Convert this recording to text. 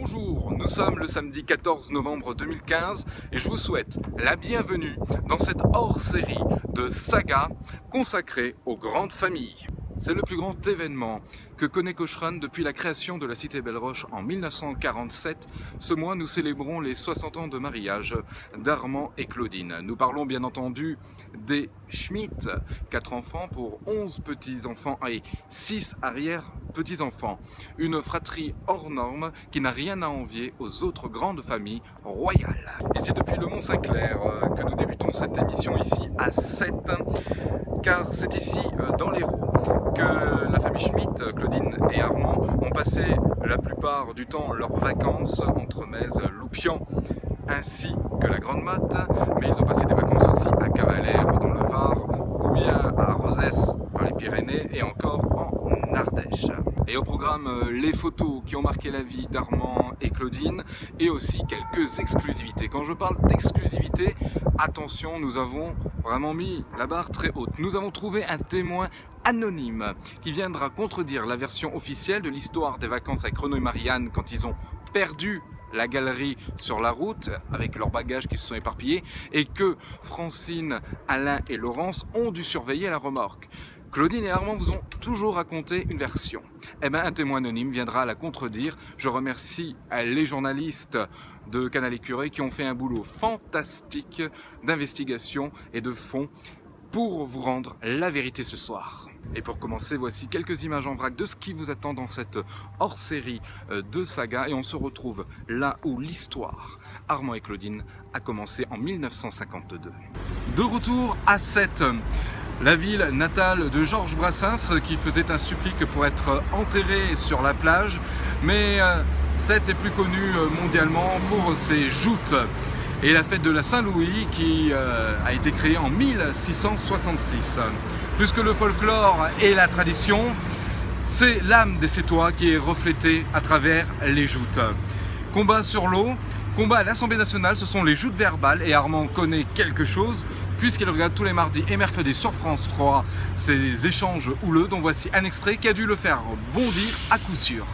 Bonjour, nous sommes le samedi 14 novembre 2015 et je vous souhaite la bienvenue dans cette hors-série de saga consacrée aux grandes familles. C'est le plus grand événement que connaît Cochranne depuis la création de la cité Belle-Roche en 1947. Ce mois, nous célébrons les 60 ans de mariage d'Armand et Claudine. Nous parlons bien entendu des Schmitt, 4 enfants pour 11 petits-enfants et 6 arrière-petits-enfants. Une fratrie hors norme qui n'a rien à envier aux autres grandes familles royales. Et c'est depuis le Mont-Saint-Clair que nous débutons cette émission ici à 7, car c'est ici dans l'Hérault que la famille Schmitt, Claudine et Armand, ont passé la plupart du temps leurs vacances entre Metz, Loupian ainsi que la Grande Motte, mais ils ont passé des vacances aussi à Cavalère dans le Var, ou bien à Rosès dans les Pyrénées et encore en Ardèche. Et au programme, les photos qui ont marqué la vie d'Armand et Claudine et aussi quelques exclusivités. Quand je parle d'exclusivité, attention, nous avons vraiment mis la barre très haute. Nous avons trouvé un témoin anonyme qui viendra contredire la version officielle de l'histoire des vacances avec Renaud et Marianne quand ils ont perdu la galerie sur la route avec leurs bagages qui se sont éparpillés et que Francine, Alain et Laurence ont dû surveiller la remorque. Claudine et Armand vous ont toujours raconté une version. Eh bien, un témoin anonyme viendra la contredire. Je remercie les journalistes de Canal Écureuil qui ont fait un boulot fantastique d'investigation et de fond pour vous rendre la vérité ce soir. Et pour commencer, voici quelques images en vrac de ce qui vous attend dans cette hors-série de saga. Et on se retrouve là où l'histoire Armand et Claudine a commencé en 1952. De retour à Sète, la ville natale de Georges Brassens qui faisait un supplique pour être enterré sur la plage. Mais Sète est plus connue mondialement pour ses joutes et la fête de la Saint-Louis qui a été créée en 1666. Plus que le folklore et la tradition, c'est l'âme des Sétois qui est reflétée à travers les joutes. Combat sur l'eau, combat à l'Assemblée nationale, ce sont les joutes verbales et Armand connaît quelque chose puisqu'il regarde tous les mardis et mercredis sur France 3 ces échanges houleux dont voici un extrait qui a dû le faire bondir à coup sûr.